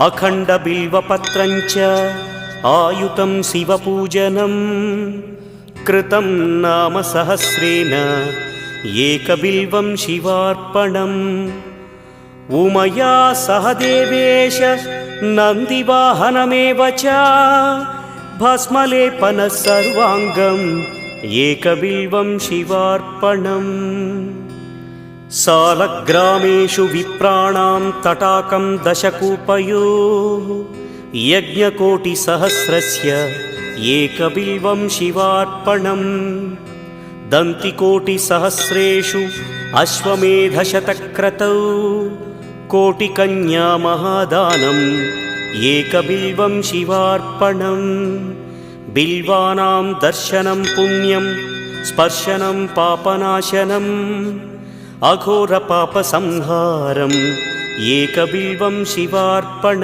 अखण्डबिल्वपत्रञ्च आयुतं शिवपूजनं कृतं नाम सहस्रेण एकबिल्वं शिवार्पणम्। उमया सह देवेश नन्दिवाहनमेव च भस्मलेपनः सर्वाङ्गम् एकबिल्वं शिवार्पणम्। सालग्रामेषु विप्राणां तटाकं दशकूपयोः यज्ञकोटिसहस्रस्य एकबिल्वं शिवार्पणम्। दन्तिकोटिसहस्रेषु अश्वमेधशतक्रतौ कोटिकन्यामहादानम् एकबिल्वं शिवार्पणम्। बिल्वानां दर्शनं पुण्यं स्पर्शनं पापनाशनम् अघोरपापसंहारम् एकबिल्वं शिवार्पणम्।